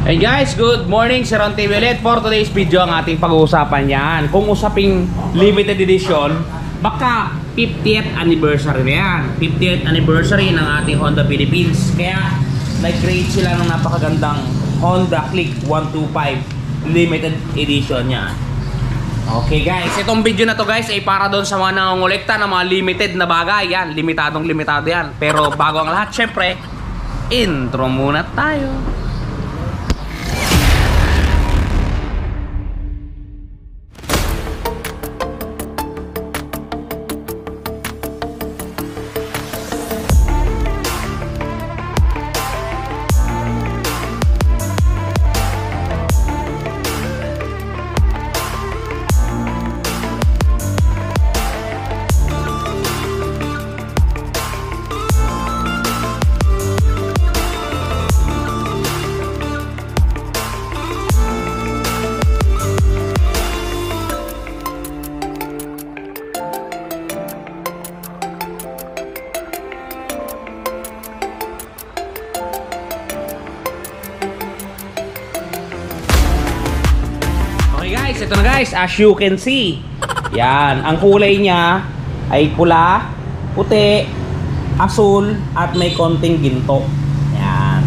Hey guys, good morning, Sir Ron TV ulit. For today's video, ang ating pag-uusapan yan. Kung usaping limited edition, baka 50th anniversary na yan. 50th anniversary ng ating Honda Philippines. Kaya nag-create sila ng napakagandang Honda Click 125 limited edition yan. Okay guys, itong video na to guys ay para doon sa mga nangongolekta ng mga limited na bagay. Yan, limitadong limitado yan. Pero bago ang lahat, syempre, intro muna tayo. Guys, ito na guys, as you can see. Yan, ang kulay niya ay pula, puti, asul at may konting ginto. Yan.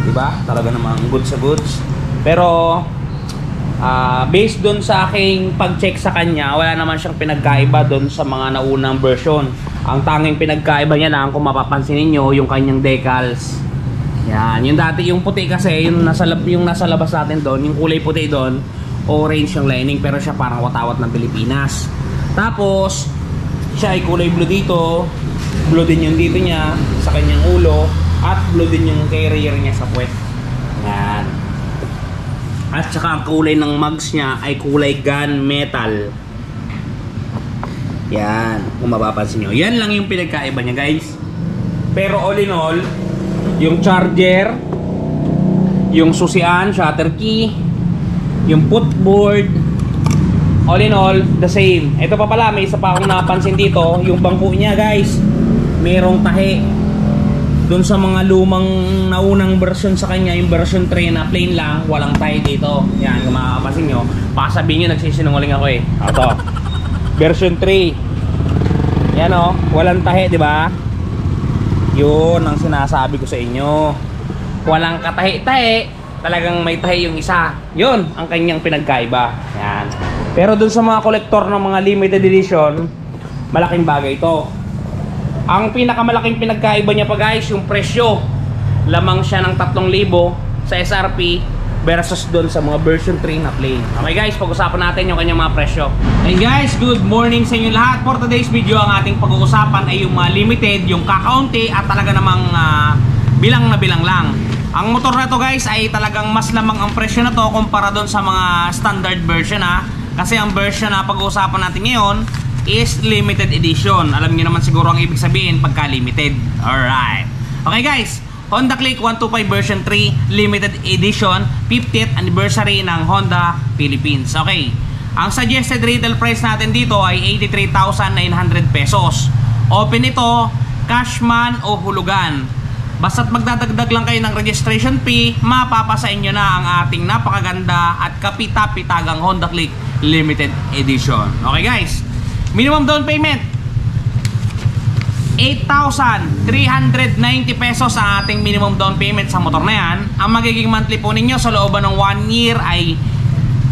'Di ba? Talaga namang goods sa goods. Pero based doon sa aking pag-check sa kanya, wala naman siyang pinagkaiba doon sa mga naunang version. Ang tanging pinagkaiba niya lang, kung mapapansin niyo, yung kanyang decals. Yan, yung dati yung puti kasi, yung nasa labas natin doon, yung kulay puti doon, orange yung lining, pero siya parang watawat ng Pilipinas. Tapos siya ay kulay blue dito, blue din yung dito niya sa kanyang ulo, at blue din yung carrier niya sa puwet. Yan. At saka ang kulay ng mugs niya ay kulay gunmetal. Yan, kung mapapansin nyo, yan lang yung pinagkaiba niya guys. Pero all in all, yung charger, yung susian, shutter key, yung footboard, all in all, the same. Ito pa pala, may isa pa akong napansin dito. Yung bangko niya guys, merong tahi. Doon sa mga lumang naunang version sa kanya, yung version 3 na plain lang, walang tahi dito. Yan, kung makakapansin nyo, baka sabihin nyo nagsisinungaling ako eh. Ito, version 3. Yan o, walang tahi, di ba? Yun ang sinasabi ko sa inyo. Walang katahi-tahi, talagang may tahi yung isa. Yun ang kanyang pinagkaiba. Yan. Pero dun sa mga kolektor ng mga limited edition, malaking bagay ito. Ang pinakamalaking pinagkaiba niya pa guys, yung presyo. Lamang siya ng 3,000 sa SRP versus dun sa mga version 3 na plain. Okay guys, pag-usapan natin yung kanyang mga presyo. Hey guys, good morning sa inyo lahat. For today's video, ang ating pag-uusapan ay yung mga limited, yung kakaunti at talaga namang bilang na bilang lang. Ang motor na to guys ay talagang mas lamang ang presyo na to kumpara doon sa mga standard version ha. Kasi ang version na pag-uusapan natin ngayon is limited edition. Alam niyo naman siguro ang ibig sabihin pagka limited. Alright. Okay guys, Honda Click 125 version 3 limited edition 50th anniversary ng Honda Philippines. Okay. Ang suggested retail price natin dito ay 83,900 pesos. Open ito, cash man o hulugan. Basta't magdadagdag lang kayo ng registration fee, mapapasa inyo na ang ating napakaganda at kapita-pitagang Honda Click Limited Edition. Okay guys, minimum down payment 8,390 pesos ang ating minimum down payment sa motor na yan. Ang magiging monthly po ninyo sa looban ng 1 year ay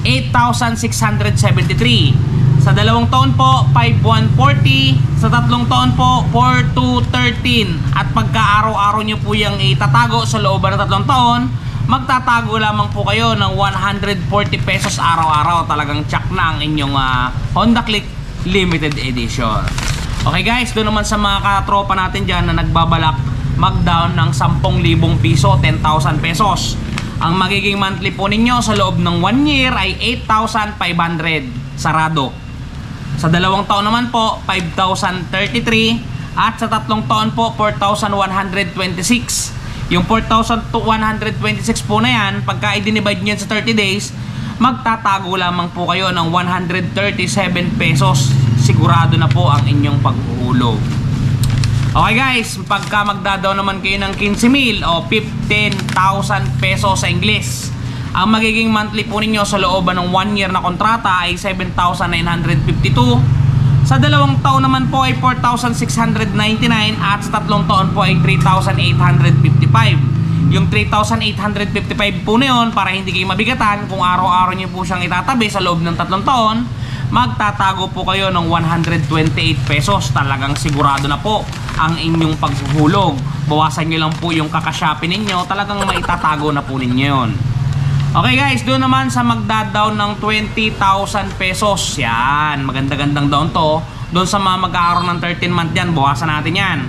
8,673. Sa 2 taon po, 5,140. Sa 3 taon po, 4,213. At pagka araw-araw nyo po yung itatago sa looban ng 3 taon, magtatago lamang po kayo ng 140 pesos araw-araw. Talagang tsak na ang inyong Honda Click Limited Edition. Okay guys, doon naman sa mga katropa natin dyan na nagbabalak mag-down ng 10,000 piso, 10,000 pesos. Ang magiging monthly po ninyo sa loob ng 1 year ay 8,500 sarado. Sa 2 taon naman po, 5,033. At sa 3 taon po, 4,126. Yung 4,126 po na yan, pagka i-divide nyo sa 30 days, magtatago lamang po kayo ng 137 pesos. Sigurado na po ang inyong paghuhulog. Okay guys, pagka magdadaw naman kayo ng 15,000 o 15,000 pesos sa Ingles, Ang magiging monthly po ninyo sa looban ng 1 year na kontrata ay 7,952. Sa 2 taon naman po ay 4,699 at sa 3 taon po ay 3,855. Yung 3,855 po na yun, para hindi kayo mabigatan, kung araw-araw nyo po siyang itatabi sa loob ng 3 taon, magtatago po kayo ng 128 pesos. Talagang sigurado na po ang inyong paghuhulog. Bawasan nyo lang po yung kakashopin ninyo, talagang maitatago na po ninyo yun. Okay guys, doon naman sa magda-down ng 20,000 pesos. Yan, maganda-gandang down to. Doon sa mga mag-aaroon ng 13 month yan, bawasan natin yan.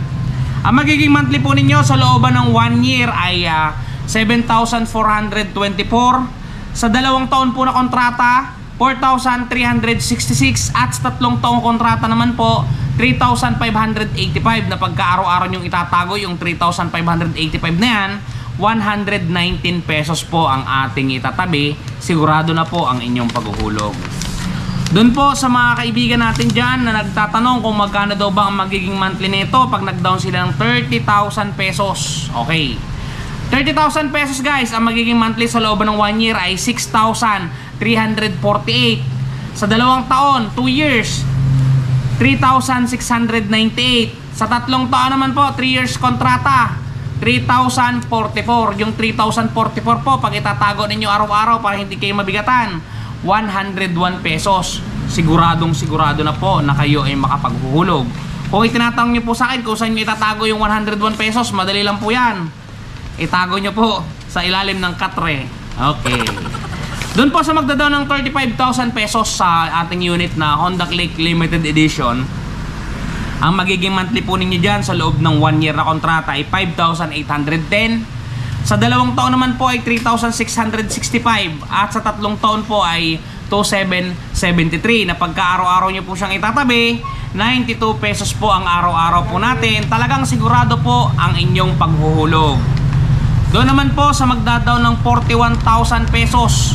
Ang magiging monthly po ninyo sa looban ng 1 year ay 7,424. Sa 2 taon po na kontrata, 4,366. At sa 3 taong kontrata naman po, 3,585. Na pagka-araw-araw nyong itatago yung 3,585 na yan, 119 pesos po ang ating itatabi. Sigurado na po ang inyong paghuhulog. Doon po sa mga kaibigan natin dyan na nagtatanong kung magkano daw ba ang magiging monthly nito pag nag-down sila ng 30,000 pesos. Okay, 30,000 pesos guys, ang magiging monthly sa looban ng 1 year ay 6,348. Sa 2 taon, 2 years, 3,698. Sa 3 taon naman po, 3 years kontrata, 3,044. Yung 3,044 po, pag itatago ninyo araw-araw para hindi kayo mabigatan, 101 pesos. Siguradong sigurado na po na kayo ay makapaghuhulog. Kung itinatanong nyo po sa akin kung saan nyo itatago yung 101 pesos, madali lang po yan. Itago nyo po sa ilalim ng katre. Okay. Doon po sa magdadaw ng 35,000 pesos sa ating unit na Honda Click Limited Edition, ang magiging monthly po ninyo dyan sa loob ng 1 year na kontrata ay 5,810. Sa 2 taon naman po ay 3,665. At sa 3 taon po ay 2,773. Na pagka-araw-araw nyo po siyang itatabi, 92 pesos po ang araw-araw po natin. Talagang sigurado po ang inyong paghuhulog. Doon naman po sa magdadaw ng 41,000 pesos.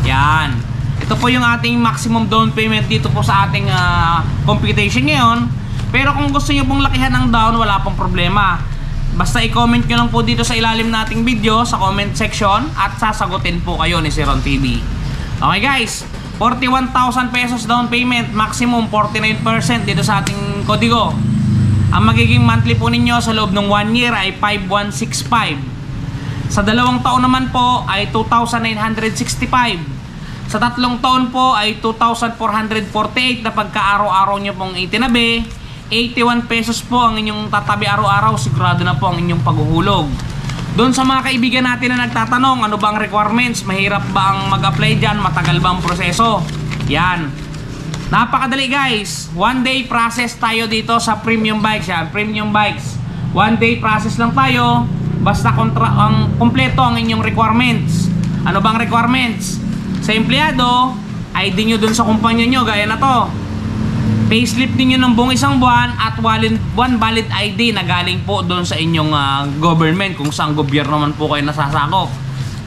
Yan. Ito po yung ating maximum down payment dito po sa ating computation ngayon. Pero kung gusto nyo pong lakihan ng down, wala pong problema. Basta i-comment nyo lang po dito sa ilalim nating video sa comment section at sasagutin po kayo ni Sir Ron TV. Okay guys, 41,000 pesos down payment, maximum 49% dito sa ating kodigo. Ang magiging monthly po ninyo sa loob ng 1 year ay 5,165. Sa 2 taon naman po ay 2,965. Sa 3 taon po ay 2,448 na pagka-araw-araw nyo pong itinabi, 81 pesos po ang inyong tatabi araw-araw. Sigurado na po ang inyong paghuhulog. Doon sa mga kaibigan natin na nagtatanong, ano ba ang requirements? Mahirap ba ang mag-apply dyan? Matagal ba ang proseso? Yan. Napakadali guys. 1 day process tayo dito sa Premium Bikes. Yan, Premium Bikes. 1 day process lang tayo. Basta kompleto ang inyong requirements. Ano bang requirements? Sa empleyado, ID nyo dun sa kumpanya nyo, gaya na to. Payslip ninyo ng buong 1 buwan at 1 valid ID na galing po doon sa inyong government, kung saan gobyerno man po kayo nasasakop.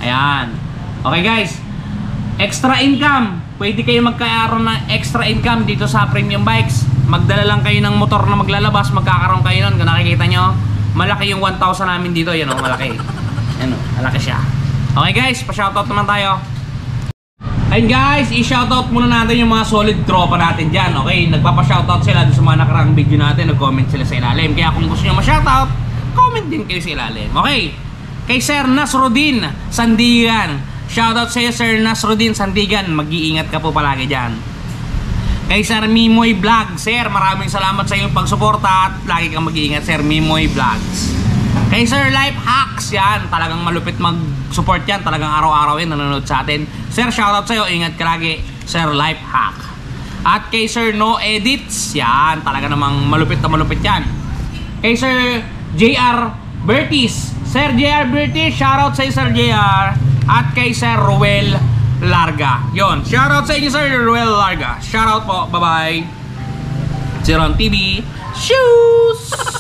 Ayan. Okay guys, extra income. Pwede kayo magkaaroon ng extra income dito sa Premium Bikes. Magdala lang kayo ng motor na maglalabas, magkakaroon kayo nun. Kung nakikita nyo, malaki yung 1,000 namin dito. Yan o, malaki. Yan o, malaki siya. Okay guys, pa-shoutout naman tayo. Ayun guys, i-shoutout muna natin yung mga solid tropa natin dyan. Okay, nagpapa-shoutout sila sa mga nakarang video natin. Nag-comment sila sa ilalim. Kaya kung gusto nyo ma-shoutout, comment din kayo sa ilalim. Okay, kay Sir Nasruddin Sandigan, shoutout sa iyo Sir Nasruddin Sandigan. Mag-iingat ka po palagi dyan. Kay Sir Mimoy Vlog, Sir, maraming salamat sa iyong pagsuporta at lagi kang mag-iingat Sir Mimoy Vlogs. Kay Sir Life Hacks, yan, talagang malupit mag-support yan. Talagang araw-araw yan nanonood sa atin. Sir, shoutout sa'yo, ingat ka lagi, Sir Life Hack. At kay Sir No Edits, yan, talaga namang malupit na malupit yan. Kay Sir JR Bertis, Sir JR Bertis, shoutout sa'yo Sir JR. At kay Sir Ruel Larga, yon, shoutout sa inyo Sir Ruel Larga. Shoutout po, bye-bye. Sir Ron TV, shoes!